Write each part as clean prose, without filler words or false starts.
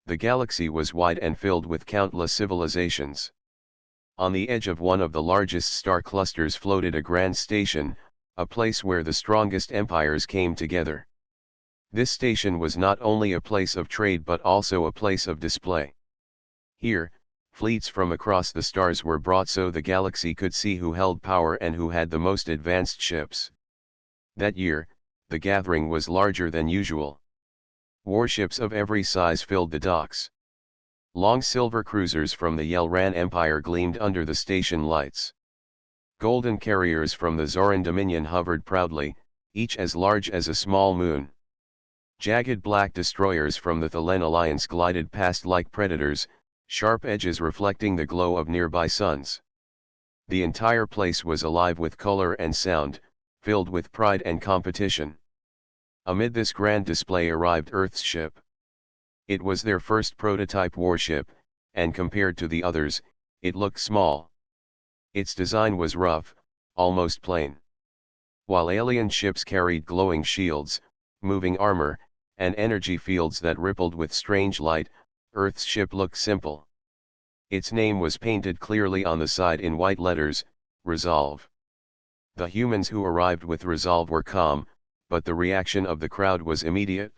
The galaxy was wide and filled with countless civilizations. On the edge of one of the largest star clusters floated a grand station, a place where the strongest empires came together. This station was not only a place of trade but also a place of display. Here, fleets from across the stars were brought so the galaxy could see who held power and who had the most advanced ships. That year, the gathering was larger than usual. Warships of every size filled the docks. Long silver cruisers from the Yelran Empire gleamed under the station lights. Golden carriers from the Zoran Dominion hovered proudly, each as large as a small moon. Jagged black destroyers from the Thelen Alliance glided past like predators, sharp edges reflecting the glow of nearby suns. The entire place was alive with color and sound, filled with pride and competition. Amid this grand display arrived Earth's ship. It was their first prototype warship, and compared to the others, it looked small. Its design was rough, almost plain. While alien ships carried glowing shields, moving armor, and energy fields that rippled with strange light, Earth's ship looked simple. Its name was painted clearly on the side in white letters, Resolve. The humans who arrived with Resolve were calm, but the reaction of the crowd was immediate.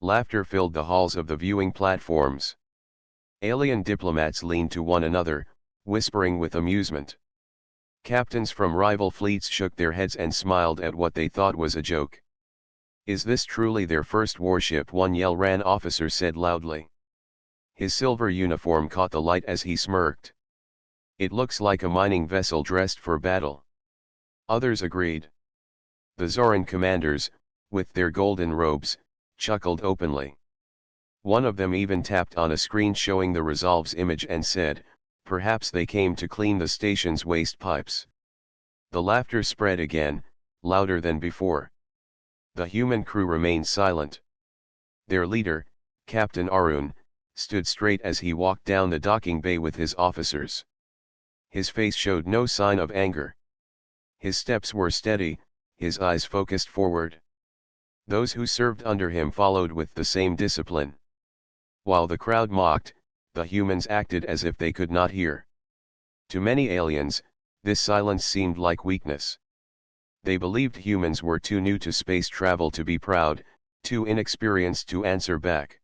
Laughter filled the halls of the viewing platforms. Alien diplomats leaned to one another, whispering with amusement. Captains from rival fleets shook their heads and smiled at what they thought was a joke. "Is this truly their first warship?" one Yelran officer said loudly. His silver uniform caught the light as he smirked. "It looks like a mining vessel dressed for battle." Others agreed. The Zoran commanders, with their golden robes, chuckled openly. One of them even tapped on a screen showing the Resolve's image and said, "Perhaps they came to clean the station's waste pipes." The laughter spread again, louder than before. The human crew remained silent. Their leader, Captain Arun, stood straight as he walked down the docking bay with his officers. His face showed no sign of anger. His steps were steady, his eyes focused forward. Those who served under him followed with the same discipline. While the crowd mocked, the humans acted as if they could not hear. To many aliens, this silence seemed like weakness. They believed humans were too new to space travel to be proud, too inexperienced to answer back.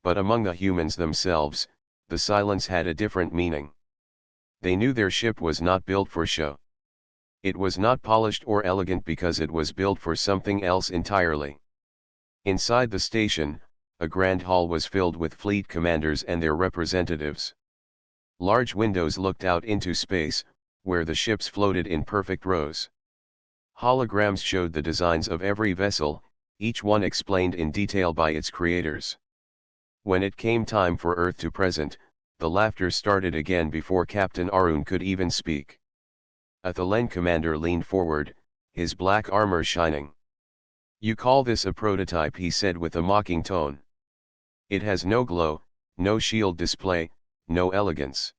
But among the humans themselves, the silence had a different meaning. They knew their ship was not built for show. It was not polished or elegant because it was built for something else entirely. Inside the station, a grand hall was filled with fleet commanders and their representatives. Large windows looked out into space, where the ships floated in perfect rows. Holograms showed the designs of every vessel, each one explained in detail by its creators. When it came time for Earth to present, the laughter started again before Captain Arun could even speak. A Thelen commander leaned forward, his black armor shining. "You call this a prototype?" he said with a mocking tone. "It has no glow, no shield display, no elegance.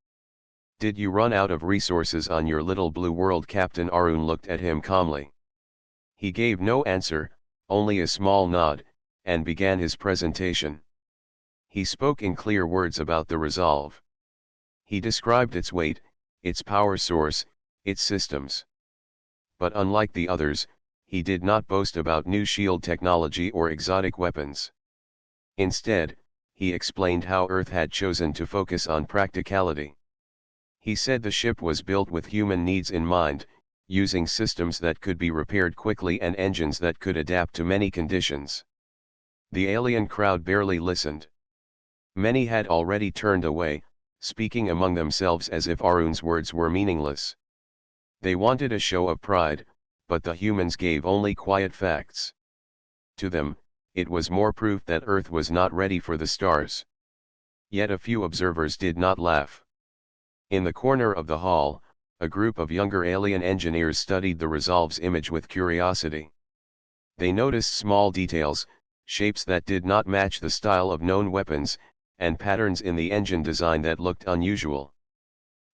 Did you run out of resources on your little blue world?" Captain Arun looked at him calmly. He gave no answer, only a small nod, and began his presentation. He spoke in clear words about the Resolve. He described its weight, its power source, its systems. But unlike the others, he did not boast about new shield technology or exotic weapons. Instead, he explained how Earth had chosen to focus on practicality. He said the ship was built with human needs in mind, using systems that could be repaired quickly and engines that could adapt to many conditions. The alien crowd barely listened. Many had already turned away, speaking among themselves as if Arun's words were meaningless. They wanted a show of pride, but the humans gave only quiet facts. To them, it was more proof that Earth was not ready for the stars. Yet a few observers did not laugh. In the corner of the hall, a group of younger alien engineers studied the Resolve's image with curiosity. They noticed small details, shapes that did not match the style of known weapons, and patterns in the engine design that looked unusual.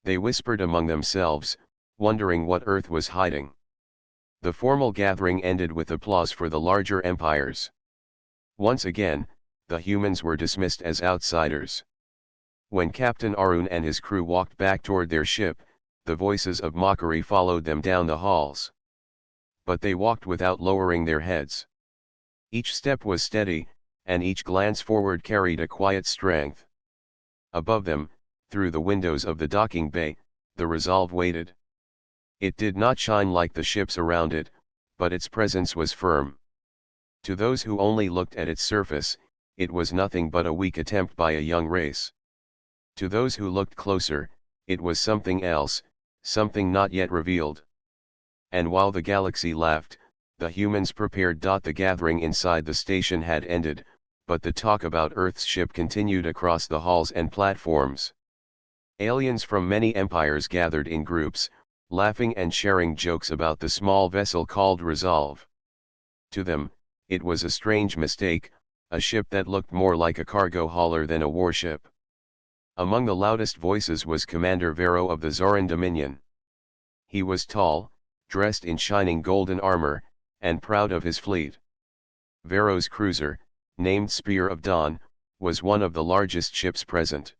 They whispered among themselves, wondering what Earth was hiding. The formal gathering ended with applause for the larger empires. Once again, the humans were dismissed as outsiders. When Captain Arun and his crew walked back toward their ship, the voices of mockery followed them down the halls. But they walked without lowering their heads. Each step was steady, and each glance forward carried a quiet strength. Above them, through the windows of the docking bay, the Resolve waited. It did not shine like the ships around it, but its presence was firm. To those who only looked at its surface, it was nothing but a weak attempt by a young race. To those who looked closer, it was something else, something not yet revealed. And while the galaxy laughed, the humans prepared. The gathering inside the station had ended, but the talk about Earth's ship continued across the halls and platforms. Aliens from many empires gathered in groups, laughing and sharing jokes about the small vessel called Resolve. To them, it was a strange mistake, a ship that looked more like a cargo hauler than a warship. Among the loudest voices was Commander Vero of the Zoran Dominion. He was tall, dressed in shining golden armor, and proud of his fleet. Vero's cruiser, named Spear of Dawn, was one of the largest ships present.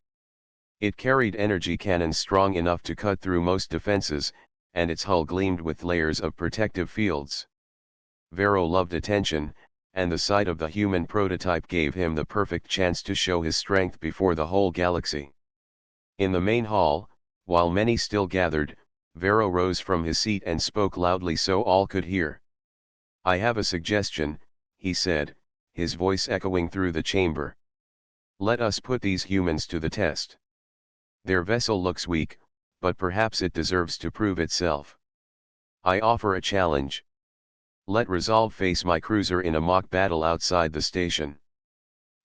It carried energy cannons strong enough to cut through most defenses, and its hull gleamed with layers of protective fields. Vero loved attention, and the sight of the human prototype gave him the perfect chance to show his strength before the whole galaxy. In the main hall, while many still gathered, Vero rose from his seat and spoke loudly so all could hear. "I have a suggestion," he said, his voice echoing through the chamber. "Let us put these humans to the test. Their vessel looks weak, but perhaps it deserves to prove itself. I offer a challenge. Let Resolve face my cruiser in a mock battle outside the station.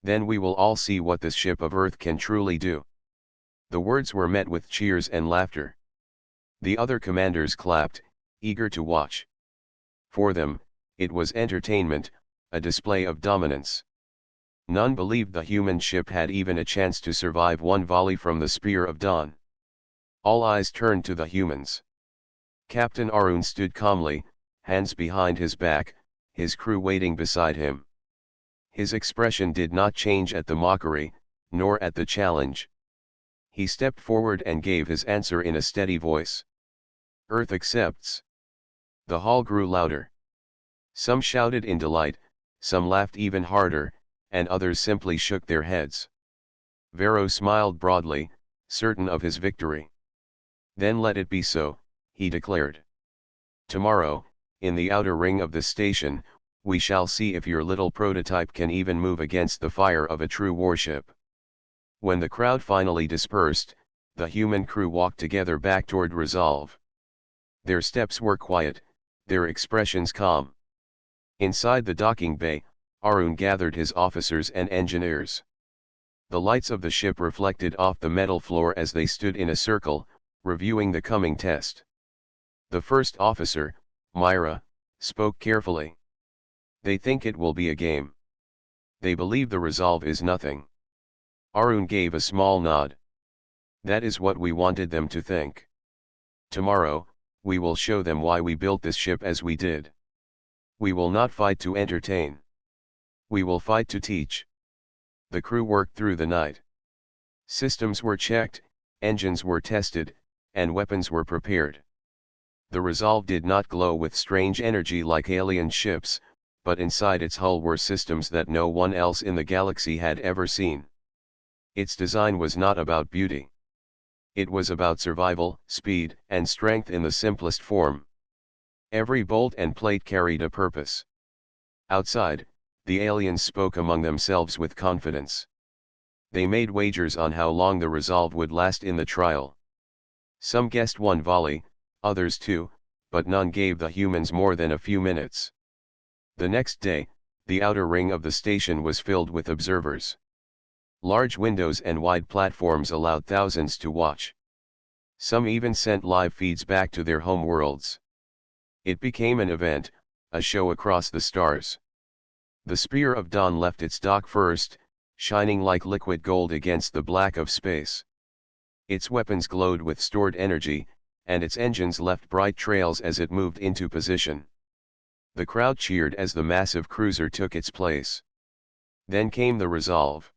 Then we will all see what this ship of Earth can truly do." The words were met with cheers and laughter. The other commanders clapped, eager to watch. For them, it was entertainment, a display of dominance. None believed the human ship had even a chance to survive one volley from the Spear of Dawn. All eyes turned to the humans. Captain Arun stood calmly, hands behind his back, his crew waiting beside him. His expression did not change at the mockery, nor at the challenge. He stepped forward and gave his answer in a steady voice. "Earth accepts." The hall grew louder. Some shouted in delight, some laughed even harder, and others simply shook their heads. Vero smiled broadly, certain of his victory. "Then let it be so," he declared. "Tomorrow, in the outer ring of the station, we shall see if your little prototype can even move against the fire of a true warship." When the crowd finally dispersed, the human crew walked together back toward Resolve. Their steps were quiet, their expressions calm. Inside the docking bay, Arun gathered his officers and engineers. The lights of the ship reflected off the metal floor as they stood in a circle, reviewing the coming test. The first officer, Myra, spoke carefully. "They think it will be a game. They believe the Resolve is nothing." Arun gave a small nod. "That is what we wanted them to think. Tomorrow, we will show them why we built this ship as we did. We will not fight to entertain. We will fight to teach." The crew worked through the night. Systems were checked, engines were tested, and weapons were prepared. The Resolve did not glow with strange energy like alien ships, but inside its hull were systems that no one else in the galaxy had ever seen. Its design was not about beauty. It was about survival, speed, and strength in the simplest form. Every bolt and plate carried a purpose. Outside, the aliens spoke among themselves with confidence. They made wagers on how long the Resolve would last in the trial. Some guessed one volley, others two, but none gave the humans more than a few minutes. The next day, the outer ring of the station was filled with observers. Large windows and wide platforms allowed thousands to watch. Some even sent live feeds back to their home worlds. It became an event, a show across the stars. The Spear of Dawn left its dock first, shining like liquid gold against the black of space. Its weapons glowed with stored energy, and its engines left bright trails as it moved into position. The crowd cheered as the massive cruiser took its place. Then came the resolve.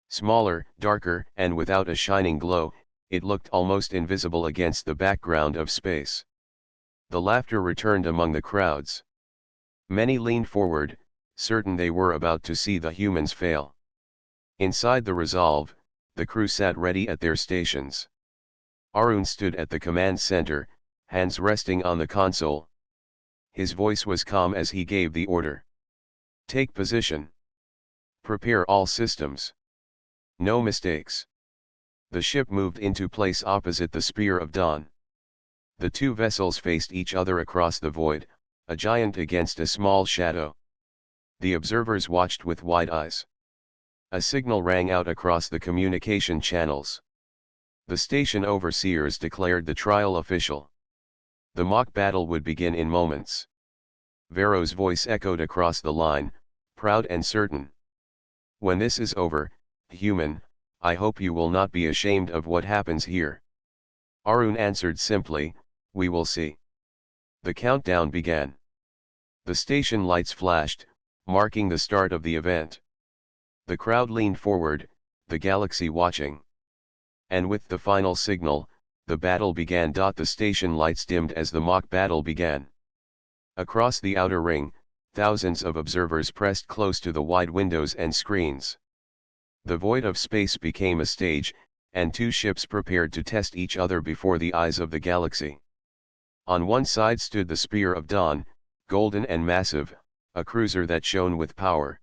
Smaller, darker, and without a shining glow, it looked almost invisible against the background of space. The laughter returned among the crowds. Many leaned forward, certain they were about to see the humans fail. Inside the resolve, the crew sat ready at their stations. Arun stood at the command center, hands resting on the console. His voice was calm as he gave the order. Take position. Prepare all systems. No mistakes. The ship moved into place opposite the Spear of Dawn. The two vessels faced each other across the void, a giant against a small shadow. The observers watched with wide eyes. A signal rang out across the communication channels. The station overseers declared the trial official. The mock battle would begin in moments. Vero's voice echoed across the line, proud and certain. When this is over, human, I hope you will not be ashamed of what happens here. Arun answered simply, we will see. The countdown began. The station lights flashed, marking the start of the event. The crowd leaned forward, the galaxy watching. And with the final signal, the battle began. The station lights dimmed as the mock battle began. Across the outer ring, thousands of observers pressed close to the wide windows and screens. The void of space became a stage, and two ships prepared to test each other before the eyes of the galaxy. On one side stood the Spear of Dawn, golden and massive, a cruiser that shone with power.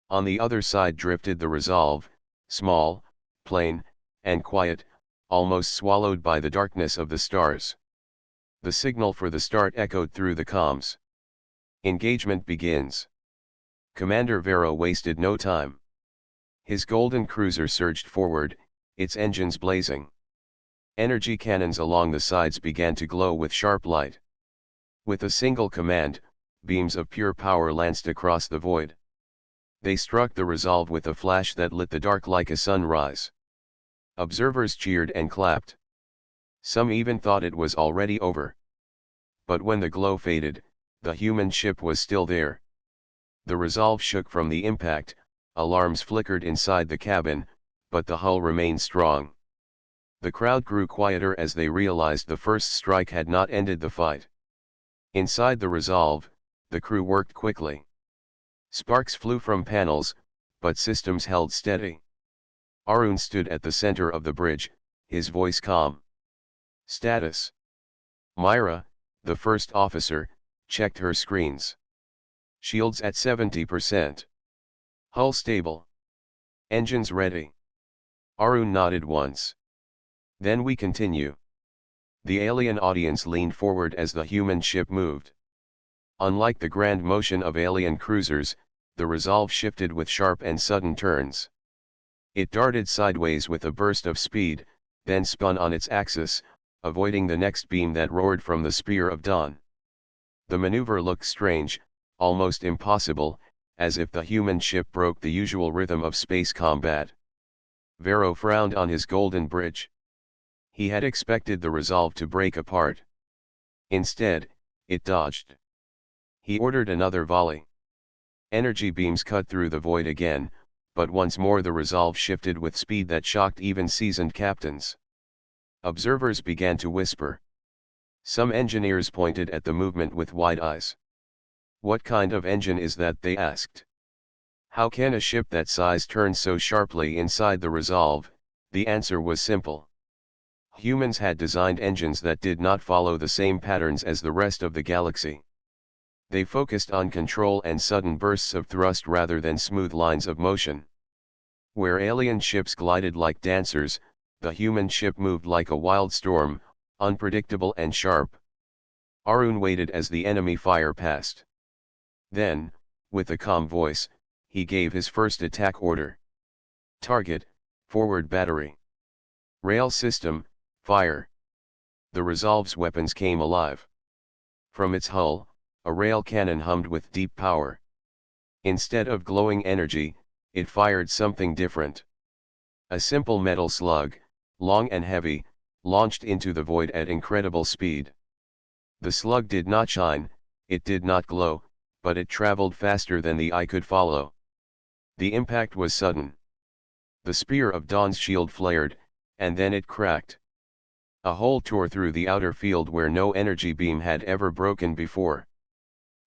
On the other side drifted the Resolve, small, plain, and quiet, almost swallowed by the darkness of the stars. The signal for the start echoed through the comms. Engagement begins. Commander Vero wasted no time. His golden cruiser surged forward, its engines blazing. Energy cannons along the sides began to glow with sharp light. With a single command, beams of pure power lanced across the void. They struck the Resolve with a flash that lit the dark like a sunrise. Observers cheered and clapped. Some even thought it was already over. But when the glow faded, the human ship was still there. The Resolve shook from the impact, alarms flickered inside the cabin, but the hull remained strong. The crowd grew quieter as they realized the first strike had not ended the fight. Inside the Resolve, the crew worked quickly. Sparks flew from panels, but systems held steady. Arun stood at the center of the bridge, his voice calm. Status. Myra, the first officer, checked her screens. Shields at 70%. Hull stable. Engines ready. Arun nodded once. Then we continue. The alien audience leaned forward as the human ship moved. Unlike the grand motion of alien cruisers, the Resolve shifted with sharp and sudden turns. It darted sideways with a burst of speed, then spun on its axis, avoiding the next beam that roared from the Spear of Dawn. The maneuver looked strange, almost impossible, as if the human ship broke the usual rhythm of space combat. Vero frowned on his golden bridge. He had expected the Resolve to break apart. Instead, it dodged. He ordered another volley. Energy beams cut through the void again, but once more the Resolve shifted with speed that shocked even seasoned captains. Observers began to whisper. Some engineers pointed at the movement with wide eyes. What kind of engine is that, they asked. How can a ship that size turn so sharply inside the Resolve? The answer was simple. Humans had designed engines that did not follow the same patterns as the rest of the galaxy. They focused on control and sudden bursts of thrust rather than smooth lines of motion. Where alien ships glided like dancers, the human ship moved like a wild storm, unpredictable and sharp. Arun waited as the enemy fire passed. Then, with a calm voice, he gave his first attack order. Target, forward battery. Rail system, fire. The Resolve's weapons came alive. From its hull, a rail cannon hummed with deep power. Instead of glowing energy, it fired something different. A simple metal slug, long and heavy, launched into the void at incredible speed. The slug did not shine, it did not glow, but it traveled faster than the eye could follow. The impact was sudden. The spear of Dawn's shield flared, and then it cracked. A hole tore through the outer field where no energy beam had ever broken before.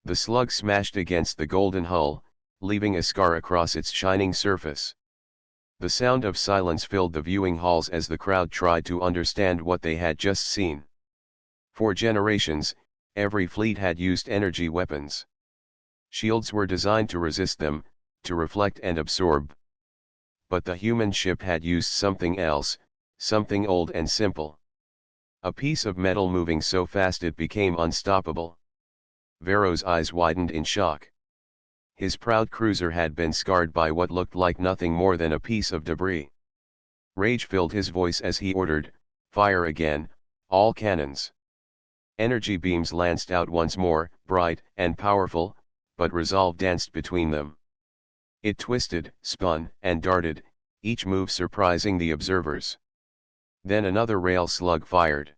The slug smashed against the golden hull, leaving a scar across its shining surface. The sound of silence filled the viewing halls as the crowd tried to understand what they had just seen. For generations, every fleet had used energy weapons. Shields were designed to resist them, to reflect and absorb. But the human ship had used something else, something old and simple. A piece of metal moving so fast it became unstoppable. Varro's eyes widened in shock. His proud cruiser had been scarred by what looked like nothing more than a piece of debris. Rage filled his voice as he ordered, "Fire again, all cannons." Energy beams lanced out once more, bright and powerful, but resolve danced between them. It twisted, spun, and darted, each move surprising the observers. Then another rail slug fired.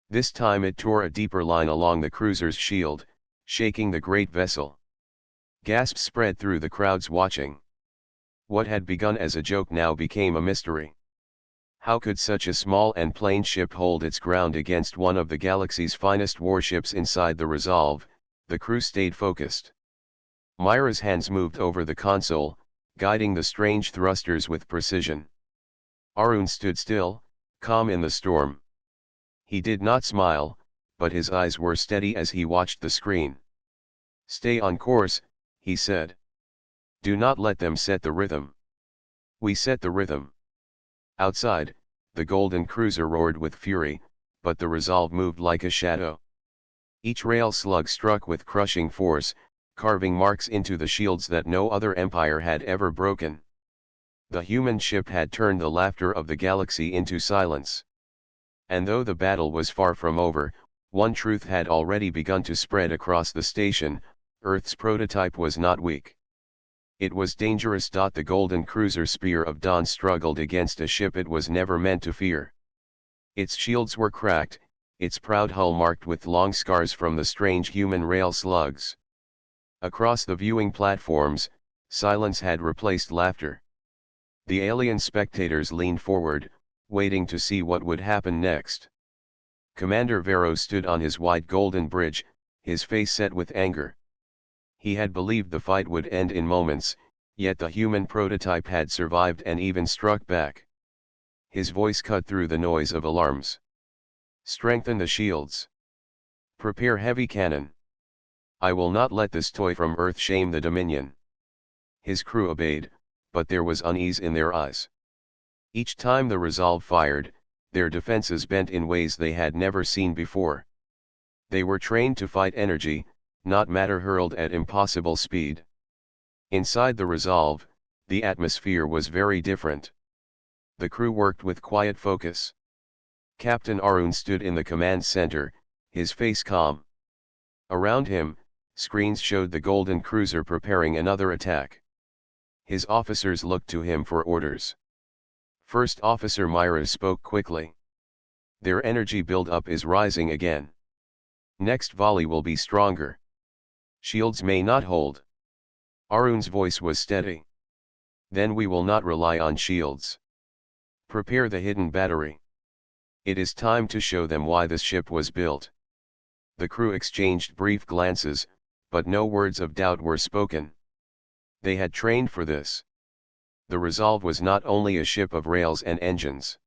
This time it tore a deeper line along the cruiser's shield, shaking the great vessel. Gasps spread through the crowds watching. What had begun as a joke now became a mystery. How could such a small and plain ship hold its ground against one of the galaxy's finest warships? Inside the Resolve, the crew stayed focused. Myra's hands moved over the console, guiding the strange thrusters with precision. Arun stood still, calm in the storm. He did not smile, but his eyes were steady as he watched the screen. "Stay on course," he said. "Do not let them set the rhythm." "We set the rhythm." Outside, the golden cruiser roared with fury, but the Resolve moved like a shadow. Each rail slug struck with crushing force, carving marks into the shields that no other empire had ever broken. The human ship had turned the laughter of the galaxy into silence. And though the battle was far from over, one truth had already begun to spread across the station: Earth's prototype was not weak. It was dangerous. The golden cruiser Spear of Dawn struggled against a ship it was never meant to fear. Its shields were cracked, its proud hull marked with long scars from the strange human rail slugs. Across the viewing platforms, silence had replaced laughter. The alien spectators leaned forward, waiting to see what would happen next. Commander Varro stood on his wide golden bridge, his face set with anger. He had believed the fight would end in moments, yet the human prototype had survived and even struck back. His voice cut through the noise of alarms. "Strengthen the shields. Prepare heavy cannon. I will not let this toy from Earth shame the Dominion." His crew obeyed, but there was unease in their eyes. Each time the Resolve fired, their defenses bent in ways they had never seen before. They were trained to fight energy, not matter hurled at impossible speed. Inside the Resolve, the atmosphere was very different. The crew worked with quiet focus. Captain Arun stood in the command center, his face calm. Around him, screens showed the golden cruiser preparing another attack. His officers looked to him for orders. First Officer Myra spoke quickly. "Their energy build-up is rising again. Next volley will be stronger. Shields may not hold." Arun's voice was steady. "Then we will not rely on shields. Prepare the hidden battery. It is time to show them why this ship was built." The crew exchanged brief glances, but no words of doubt were spoken. They had trained for this. The Resolve was not only a ship of rails and engines.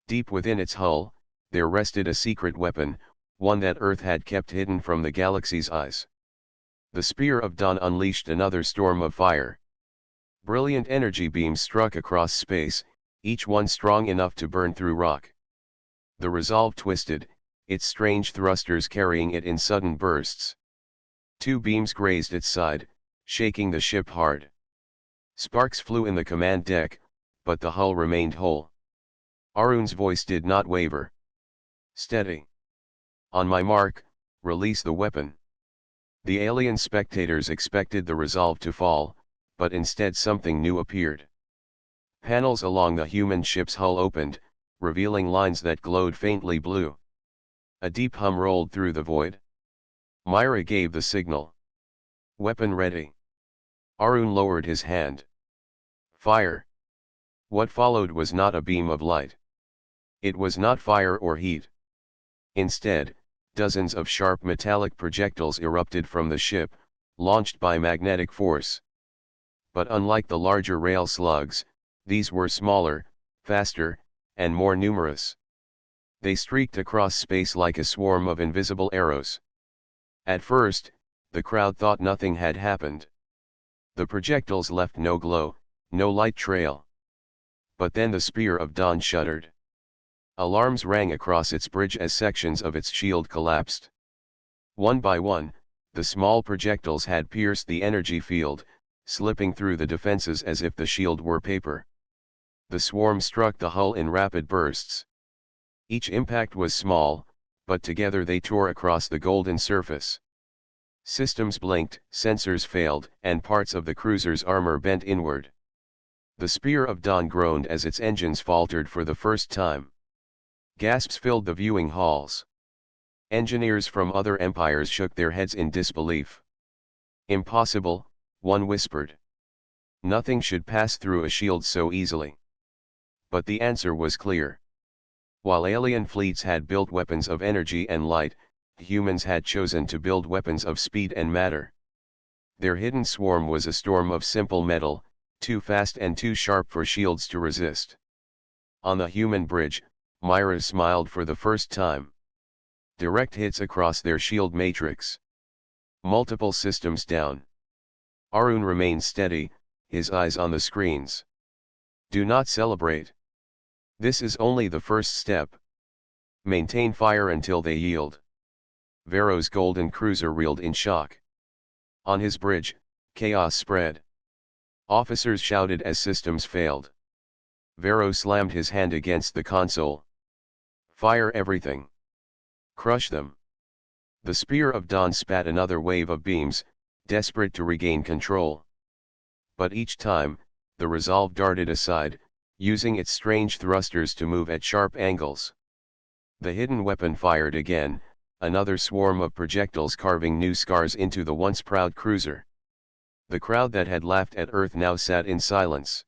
Deep within its hull, there rested a secret weapon, one that Earth had kept hidden from the galaxy's eyes. The Spear of Dawn unleashed another storm of fire. Brilliant energy beams struck across space, each one strong enough to burn through rock. The Resolve twisted, its strange thrusters carrying it in sudden bursts. Two beams grazed its side, shaking the ship hard. Sparks flew in the command deck, but the hull remained whole. Arun's voice did not waver. "Steady. On my mark, release the weapon." The alien spectators expected the Resolve to fall, but instead something new appeared. Panels along the human ship's hull opened, revealing lines that glowed faintly blue. A deep hum rolled through the void. Myra gave the signal. "Weapon ready." Arun lowered his hand. Fire. What followed was not a beam of light. It was not fire or heat. Instead, dozens of sharp metallic projectiles erupted from the ship, launched by magnetic force. But unlike the larger rail slugs, these were smaller, faster, and more numerous. They streaked across space like a swarm of invisible arrows. At first, the crowd thought nothing had happened. The projectiles left no glow, no light trail. But then the Spear of Dawn shuddered. Alarms rang across its bridge as sections of its shield collapsed. One by one, the small projectiles had pierced the energy field, slipping through the defenses as if the shield were paper. The swarm struck the hull in rapid bursts. Each impact was small, but together they tore across the golden surface. Systems blinked, sensors failed, and parts of the cruiser's armor bent inward. The Spear of Dawn groaned as its engines faltered for the first time. Gasps filled the viewing halls. Engineers from other empires shook their heads in disbelief. Impossible, one whispered. Nothing should pass through a shield so easily. But the answer was clear. While alien fleets had built weapons of energy and light, humans had chosen to build weapons of speed and matter. Their hidden swarm was a storm of simple metal, too fast and too sharp for shields to resist. On the human bridge, Myra smiled for the first time. Direct hits across their shield matrix. Multiple systems down. Arun remained steady, his eyes on the screens. Do not celebrate. This is only the first step. Maintain fire until they yield. Vero's golden cruiser reeled in shock. On his bridge, chaos spread. Officers shouted as systems failed. Vero slammed his hand against the console. Fire everything. Crush them. The Spear of Dawn spat another wave of beams, desperate to regain control. But each time, the Resolve darted aside, using its strange thrusters to move at sharp angles. The hidden weapon fired again, another swarm of projectiles carving new scars into the once proud cruiser. The crowd that had laughed at Earth now sat in silence.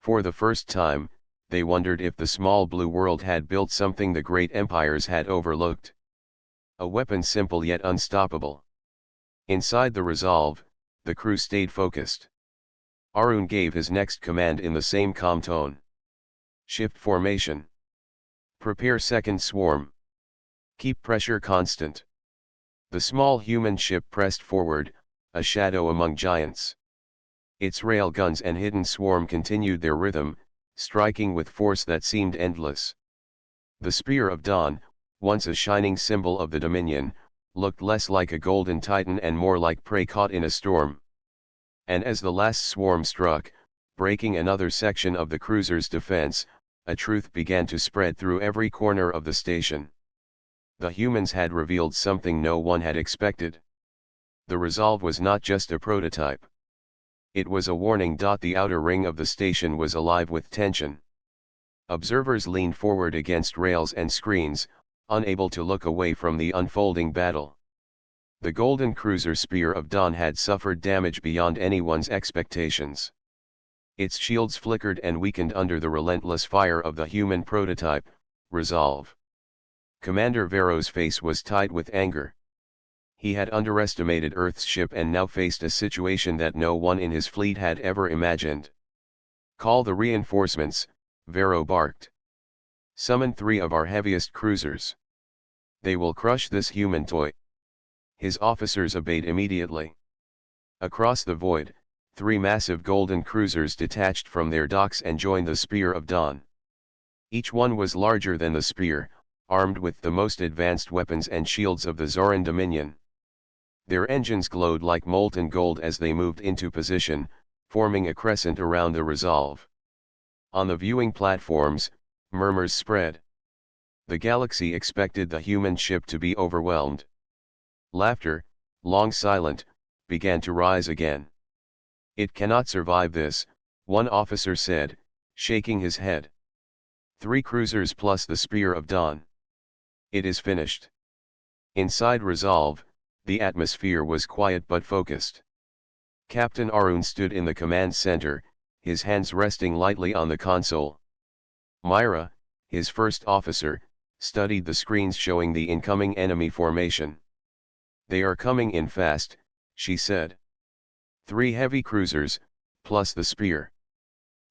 For the first time, they wondered if the small blue world had built something the great empires had overlooked. A weapon simple yet unstoppable. Inside the Resolve, the crew stayed focused. Arun gave his next command in the same calm tone. Shift formation. Prepare second swarm. Keep pressure constant. The small human ship pressed forward, a shadow among giants. Its rail guns and hidden swarm continued their rhythm, striking with force that seemed endless. The Spear of Dawn, once a shining symbol of the Dominion, looked less like a golden titan and more like prey caught in a storm. And as the last swarm struck, breaking another section of the cruiser's defense, a truth began to spread through every corner of the station. The humans had revealed something no one had expected. The Resolve was not just a prototype. It was a warning. The outer ring of the station was alive with tension. Observers leaned forward against rails and screens, unable to look away from the unfolding battle. The golden cruiser Spear of Dawn had suffered damage beyond anyone's expectations. Its shields flickered and weakened under the relentless fire of the human prototype, Resolve. Commander Vero's face was tight with anger. He had underestimated Earth's ship and now faced a situation that no one in his fleet had ever imagined. Call the reinforcements, Vero barked. Summon 3 of our heaviest cruisers. They will crush this human toy. His officers obeyed immediately. Across the void, 3 massive golden cruisers detached from their docks and joined the Spear of Dawn. Each one was larger than the Spear, armed with the most advanced weapons and shields of the Zoran Dominion. Their engines glowed like molten gold as they moved into position, forming a crescent around the Resolve. On the viewing platforms, murmurs spread. The galaxy expected the human ship to be overwhelmed. Laughter, long silent, began to rise again. It cannot survive this, one officer said, shaking his head. 3 cruisers plus the Spear of Dawn. It is finished. Inside Resolve, the atmosphere was quiet but focused. Captain Arun stood in the command center, his hands resting lightly on the console. Myra, his first officer, studied the screens showing the incoming enemy formation. "They are coming in fast," she said. "3 heavy cruisers, plus the spear.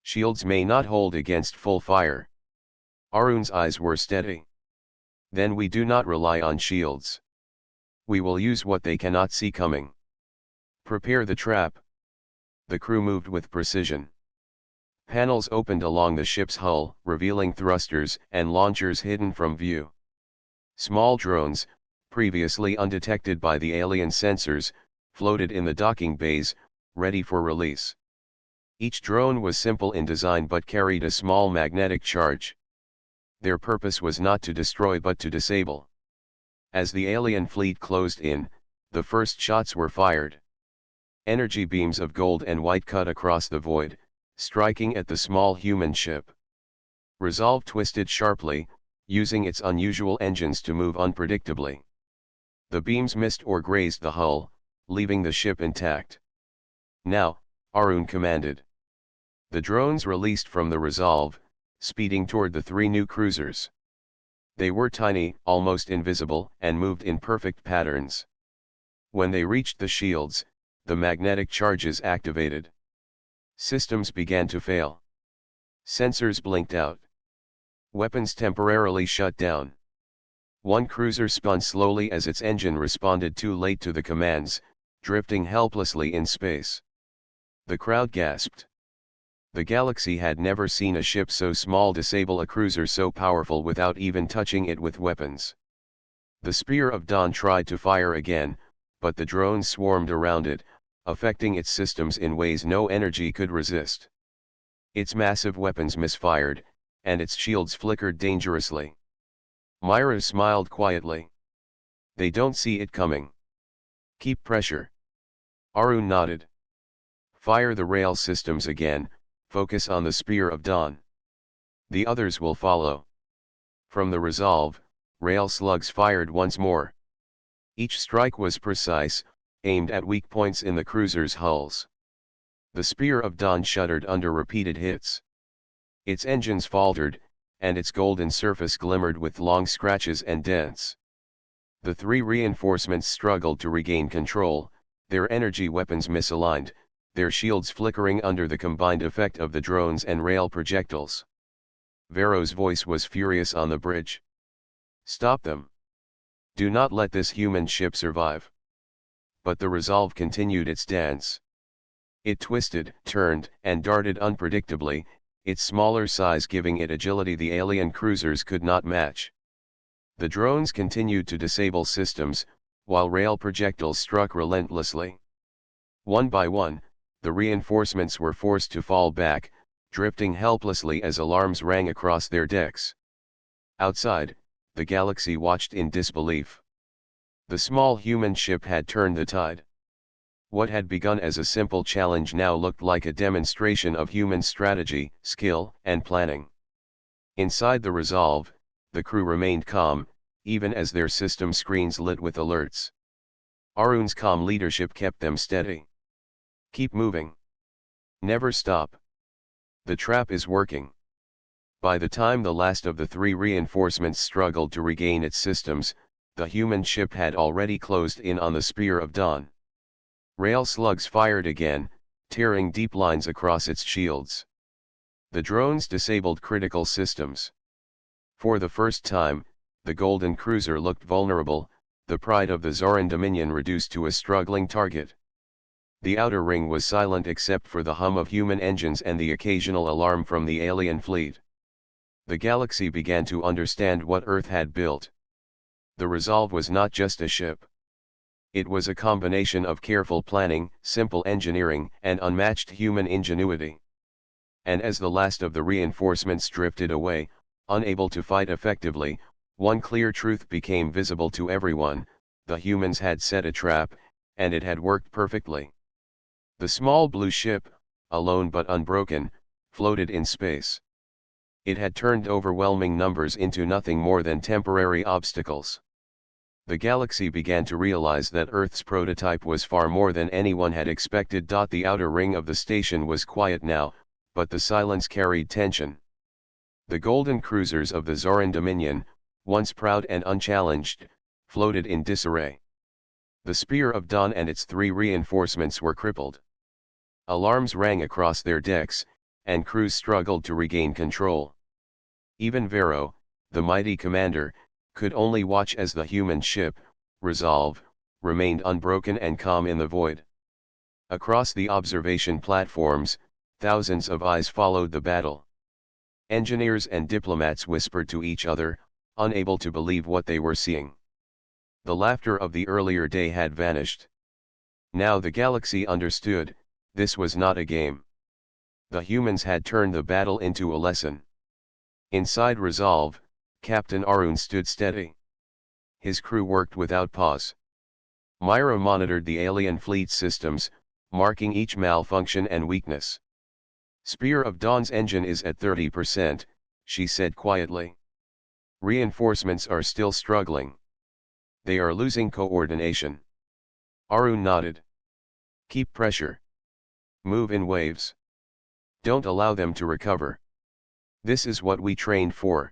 Shields may not hold against full fire." Arun's eyes were steady. "Then we do not rely on shields. We will use what they cannot see coming. Prepare the trap." The crew moved with precision. Panels opened along the ship's hull, revealing thrusters and launchers hidden from view. Small drones, previously undetected by the alien sensors, floated in the docking bays, ready for release. Each drone was simple in design but carried a small magnetic charge. Their purpose was not to destroy but to disable. As the alien fleet closed in, the first shots were fired. Energy beams of gold and white cut across the void, striking at the small human ship. Resolve twisted sharply, using its unusual engines to move unpredictably. The beams missed or grazed the hull, leaving the ship intact. "Now," Arun commanded. The drones released from the Resolve, speeding toward the 3 new cruisers. They were tiny, almost invisible, and moved in perfect patterns. When they reached the shields, the magnetic charges activated. Systems began to fail. Sensors blinked out. Weapons temporarily shut down. One cruiser spun slowly as its engine responded too late to the commands, drifting helplessly in space. The crowd gasped. The galaxy had never seen a ship so small disable a cruiser so powerful without even touching it with weapons. The Spear of Dawn tried to fire again, but the drones swarmed around it, affecting its systems in ways no energy could resist. Its massive weapons misfired, and its shields flickered dangerously. Myra smiled quietly. "They don't see it coming. Keep pressure." Arun nodded. "Fire the rail systems again, focus on the Spear of Dawn. The others will follow." From the Resolve, rail slugs fired once more. Each strike was precise, aimed at weak points in the cruisers' hulls. The Spear of Dawn shuddered under repeated hits. Its engines faltered, and its golden surface glimmered with long scratches and dents. The 3 reinforcements struggled to regain control, their energy weapons misaligned, their shields flickering under the combined effect of the drones and rail projectiles. Vero's voice was furious on the bridge. "Stop them. Do not let this human ship survive." But the Resolve continued its dance. It twisted, turned, and darted unpredictably, its smaller size giving it agility the alien cruisers could not match. The drones continued to disable systems, while rail projectiles struck relentlessly. One by one, the reinforcements were forced to fall back, drifting helplessly as alarms rang across their decks. Outside, the galaxy watched in disbelief. The small human ship had turned the tide. What had begun as a simple challenge now looked like a demonstration of human strategy, skill, and planning. Inside the Resolve, the crew remained calm, even as their system screens lit with alerts. Arun's calm leadership kept them steady. "Keep moving. Never stop. The trap is working." By the time the last of the 3 reinforcements struggled to regain its systems, the human ship had already closed in on the Spear of Dawn. Rail slugs fired again, tearing deep lines across its shields. The drones disabled critical systems. For the first time, the Golden Cruiser looked vulnerable, the pride of the Zoran Dominion reduced to a struggling target. The outer ring was silent except for the hum of human engines and the occasional alarm from the alien fleet. The galaxy began to understand what Earth had built. The Resolve was not just a ship. It was a combination of careful planning, simple engineering, and unmatched human ingenuity. And as the last of the reinforcements drifted away, unable to fight effectively, one clear truth became visible to everyone: the humans had set a trap, and it had worked perfectly. The small blue ship, alone but unbroken, floated in space. It had turned overwhelming numbers into nothing more than temporary obstacles. The galaxy began to realize that Earth's prototype was far more than anyone had expected. The outer ring of the station was quiet now, but the silence carried tension. The golden cruisers of the Zoran Dominion, once proud and unchallenged, floated in disarray. The Spear of Dawn and its 3 reinforcements were crippled. Alarms rang across their decks, and crews struggled to regain control. Even Vero, the mighty commander, could only watch as the human ship, Resolve, remained unbroken and calm in the void. Across the observation platforms, thousands of eyes followed the battle. Engineers and diplomats whispered to each other, unable to believe what they were seeing. The laughter of the earlier day had vanished. Now the galaxy understood, this was not a game. The humans had turned the battle into a lesson. Inside Resolve, Captain Arun stood steady. His crew worked without pause. Myra monitored the alien fleet systems, marking each malfunction and weakness. Spear of Dawn's engine is at 30%, she said quietly. Reinforcements are still struggling. They are losing coordination. Arun nodded. Keep pressure. Move in waves. Don't allow them to recover. This is what we trained for.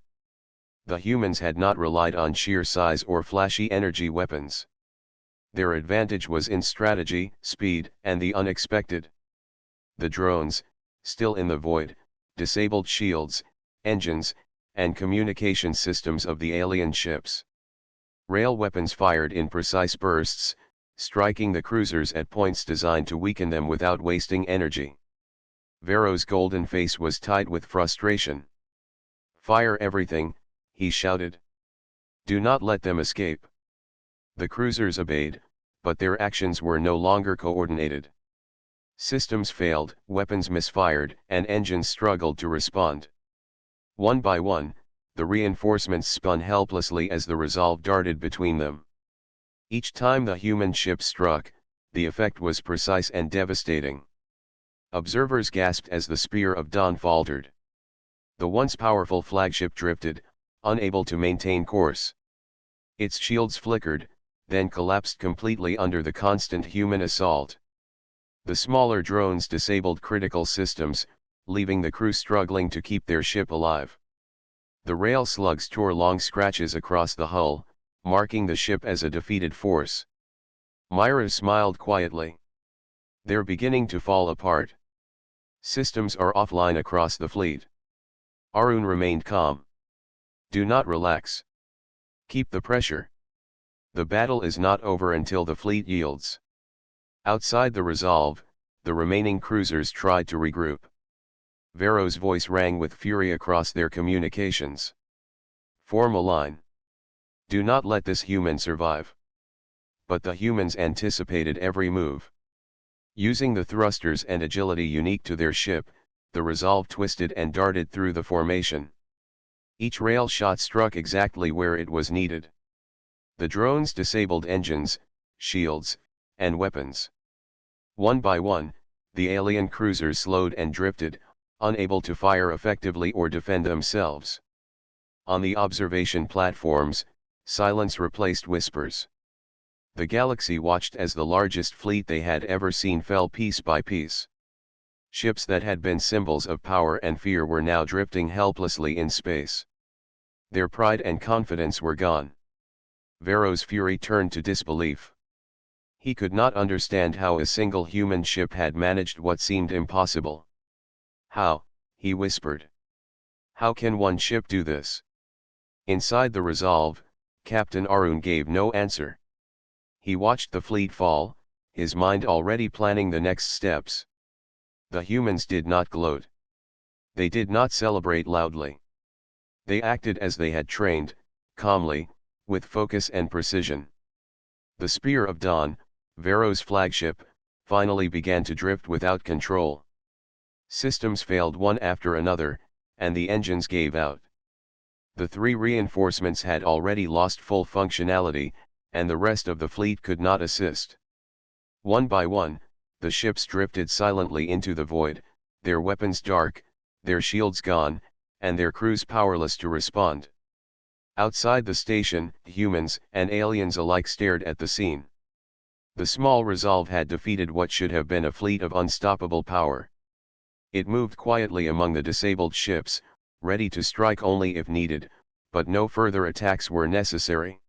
The humans had not relied on sheer size or flashy energy weapons. Their advantage was in strategy, speed, and the unexpected. The drones, still in the void, disabled shields, engines, and communication systems of the alien ships. Rail weapons fired in precise bursts, striking the cruisers at points designed to weaken them without wasting energy. Vero's golden face was tight with frustration. Fire everything, he shouted. Do not let them escape. The cruisers obeyed, but their actions were no longer coordinated. Systems failed, weapons misfired, and engines struggled to respond. One by one, the reinforcements spun helplessly as the Resolve darted between them. Each time the human ship struck, the effect was precise and devastating. Observers gasped as the Spear of Dawn faltered. The once powerful flagship drifted, unable to maintain course. Its shields flickered, then collapsed completely under the constant human assault. The smaller drones disabled critical systems, leaving the crew struggling to keep their ship alive. The rail slugs tore long scratches across the hull, marking the ship as a defeated force. Myra smiled quietly. They're beginning to fall apart. Systems are offline across the fleet. Arun remained calm. Do not relax. Keep the pressure. The battle is not over until the fleet yields. Outside the Resolve, the remaining cruisers tried to regroup. Vero's voice rang with fury across their communications. Form a line. Do not let this human survive. But the humans anticipated every move. Using the thrusters and agility unique to their ship, the Resolve twisted and darted through the formation. Each rail shot struck exactly where it was needed. The drones disabled engines, shields, and weapons. One by one, the alien cruisers slowed and drifted, unable to fire effectively or defend themselves. On the observation platforms, silence replaced whispers. The galaxy watched as the largest fleet they had ever seen fell piece by piece. Ships that had been symbols of power and fear were now drifting helplessly in space. Their pride and confidence were gone. Vero's fury turned to disbelief. He could not understand how a single human ship had managed what seemed impossible. How, he whispered. How can one ship do this? Inside the Resolve, Captain Arun gave no answer. He watched the fleet fall, his mind already planning the next steps. The humans did not gloat. They did not celebrate loudly. They acted as they had trained, calmly, with focus and precision. The Spear of Dawn, Vero's flagship, finally began to drift without control. Systems failed one after another, and the engines gave out. The 3 reinforcements had already lost full functionality, and the rest of the fleet could not assist. One by one, the ships drifted silently into the void, their weapons dark, their shields gone, and their crews powerless to respond. Outside the station, humans and aliens alike stared at the scene. The small Resolve had defeated what should have been a fleet of unstoppable power. It moved quietly among the disabled ships, ready to strike only if needed, but no further attacks were necessary.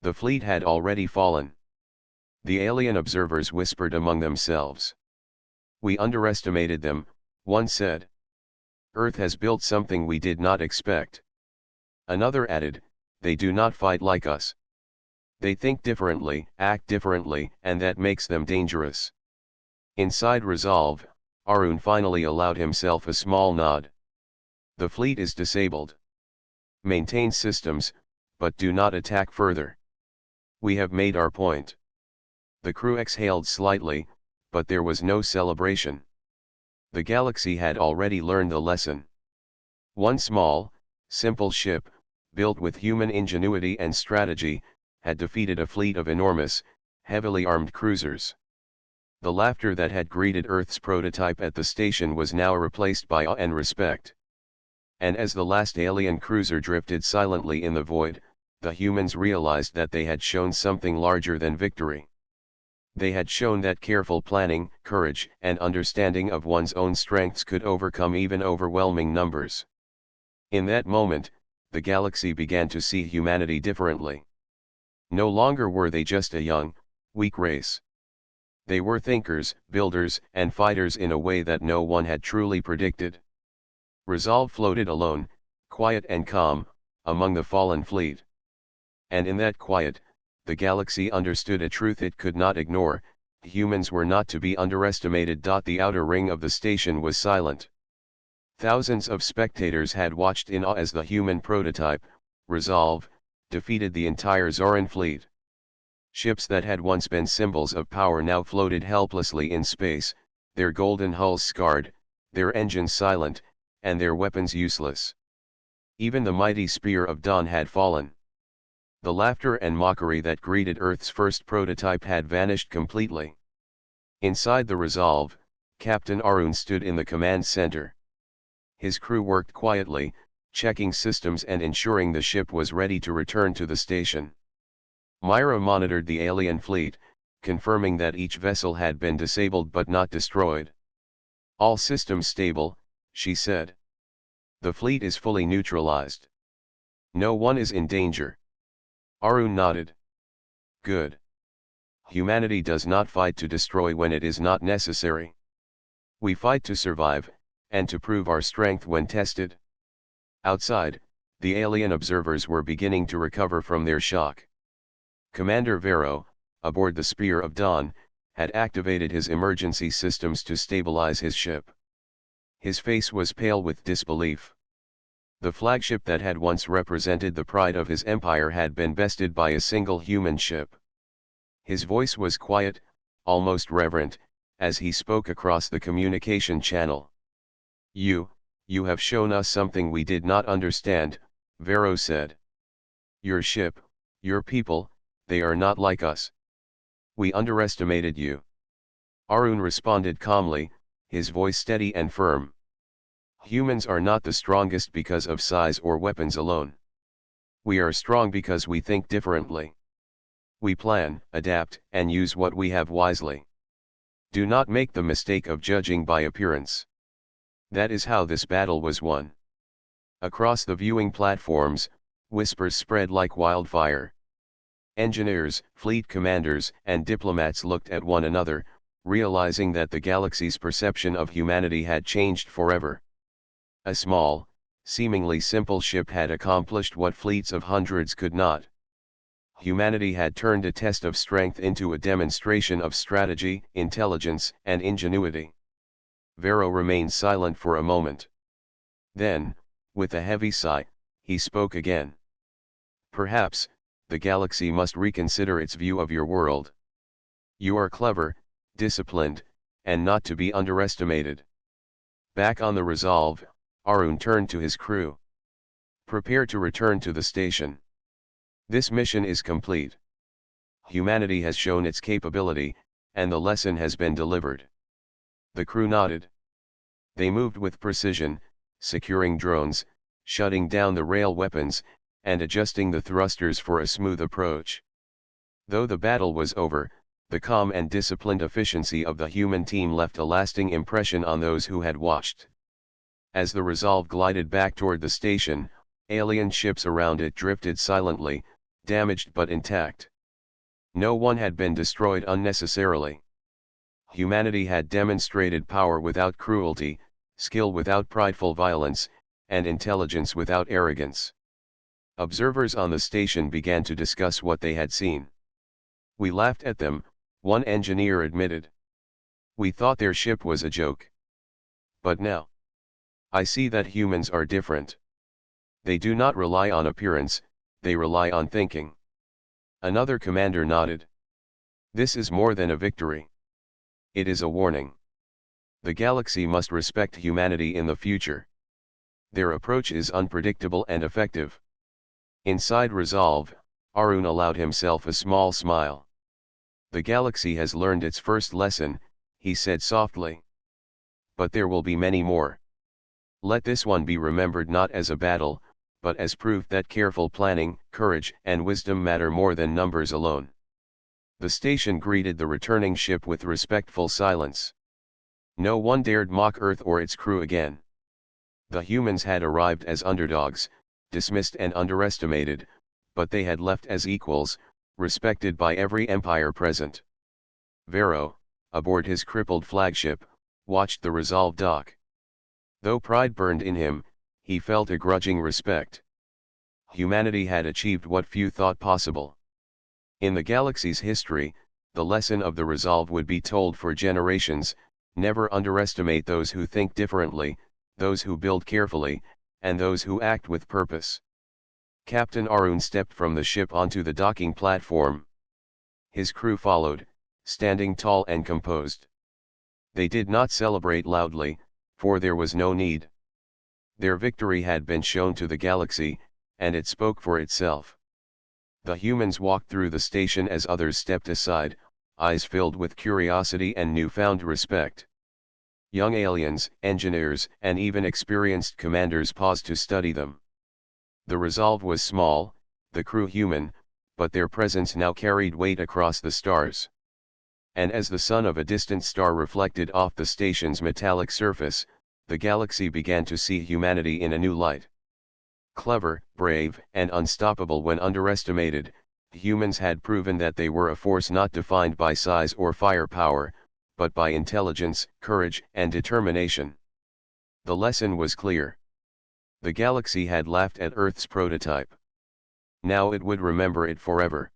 The fleet had already fallen. The alien observers whispered among themselves. "We underestimated them," one said. "Earth has built something we did not expect." Another added, "They do not fight like us. They think differently, act differently, and that makes them dangerous." Inside resolve, Arun finally allowed himself a small nod. "The fleet is disabled. Maintain systems, but do not attack further. We have made our point." The crew exhaled slightly, but there was no celebration. The galaxy had already learned the lesson. One small, simple ship, built with human ingenuity and strategy, had defeated a fleet of enormous, heavily armed cruisers. The laughter that had greeted Earth's prototype at the station was now replaced by awe and respect. And as the last alien cruiser drifted silently in the void, the humans realized that they had shown something larger than victory. They had shown that careful planning, courage, and understanding of one's own strengths could overcome even overwhelming numbers. In that moment, the galaxy began to see humanity differently. No longer were they just a young, weak race. They were thinkers, builders, and fighters in a way that no one had truly predicted. Resolve floated alone, quiet and calm, among the fallen fleet. And in that quiet, the galaxy understood a truth it could not ignore: humans were not to be underestimated. The outer ring of the station was silent. Thousands of spectators had watched in awe as the human prototype, Resolve, defeated the entire Zoran fleet. Ships that had once been symbols of power now floated helplessly in space, their golden hulls scarred, their engines silent, and their weapons useless. Even the mighty Spear of Dawn had fallen. The laughter and mockery that greeted Earth's first prototype had vanished completely. Inside the Resolve, Captain Arun stood in the command center. His crew worked quietly, checking systems and ensuring the ship was ready to return to the station. Myra monitored the alien fleet, confirming that each vessel had been disabled but not destroyed. "All systems stable," she said. "The fleet is fully neutralized. No one is in danger." Arun nodded. "Good. Humanity does not fight to destroy when it is not necessary. We fight to survive, and to prove our strength when tested." Outside, the alien observers were beginning to recover from their shock. Commander Vero, aboard the Spear of Dawn, had activated his emergency systems to stabilize his ship. His face was pale with disbelief. The flagship that had once represented the pride of his empire had been bested by a single human ship. His voice was quiet, almost reverent, as he spoke across the communication channel. You have shown us something we did not understand," Vero said. "Your ship, your people, they are not like us. We underestimated you." Arun responded calmly, his voice steady and firm. "Humans are not the strongest because of size or weapons alone. We are strong because we think differently. We plan, adapt, and use what we have wisely. Do not make the mistake of judging by appearance. That is how this battle was won." Across the viewing platforms, whispers spread like wildfire. Engineers, fleet commanders, and diplomats looked at one another, realizing that the galaxy's perception of humanity had changed forever. A small, seemingly simple ship had accomplished what fleets of hundreds could not. Humanity had turned a test of strength into a demonstration of strategy, intelligence, and ingenuity. Vero remained silent for a moment. Then, with a heavy sigh, he spoke again. "Perhaps, the galaxy must reconsider its view of your world. You are clever, disciplined, and not to be underestimated." Back on the Resolve, Arun turned to his crew. "Prepare to return to the station. This mission is complete. Humanity has shown its capability, and the lesson has been delivered." The crew nodded. They moved with precision, securing drones, shutting down the rail weapons, and adjusting the thrusters for a smooth approach. Though the battle was over, The calm and disciplined efficiency of the human team left a lasting impression on those who had watched. As the Resolve glided back toward the station, alien ships around it drifted silently, damaged but intact. No one had been destroyed unnecessarily. Humanity had demonstrated power without cruelty, skill without prideful violence, and intelligence without arrogance. Observers on the station began to discuss what they had seen. "We laughed at them," one engineer admitted. "We thought their ship was a joke. But now I see that humans are different. They do not rely on appearance, they rely on thinking." Another commander nodded. "This is more than a victory. It is a warning. The galaxy must respect humanity in the future. Their approach is unpredictable and effective." Inside Resolve, Arun allowed himself a small smile. "The galaxy has learned its first lesson," he said softly. "But there will be many more. Let this one be remembered not as a battle, but as proof that careful planning, courage, and wisdom matter more than numbers alone." The station greeted the returning ship with respectful silence. No one dared mock Earth or its crew again. The humans had arrived as underdogs, dismissed and underestimated, but they had left as equals, respected by every empire present. Vero, aboard his crippled flagship, watched the Resolve dock. Though pride burned in him, he felt a grudging respect. Humanity had achieved what few thought possible. In the galaxy's history, the lesson of the Resolve would be told for generations: never underestimate those who think differently, those who build carefully, and those who act with purpose. Captain Arun stepped from the ship onto the docking platform. His crew followed, standing tall and composed. They did not celebrate loudly, for there was no need. Their victory had been shown to the galaxy, and it spoke for itself. The humans walked through the station as others stepped aside, eyes filled with curiosity and newfound respect. Young aliens, engineers, and even experienced commanders paused to study them. The Resolve was small, the crew human, but their presence now carried weight across the stars. And as the sun of a distant star reflected off the station's metallic surface, the galaxy began to see humanity in a new light. Clever, brave, and unstoppable when underestimated, humans had proven that they were a force not defined by size or firepower, but by intelligence, courage, and determination. The lesson was clear. The galaxy had laughed at Earth's prototype. Now it would remember it forever.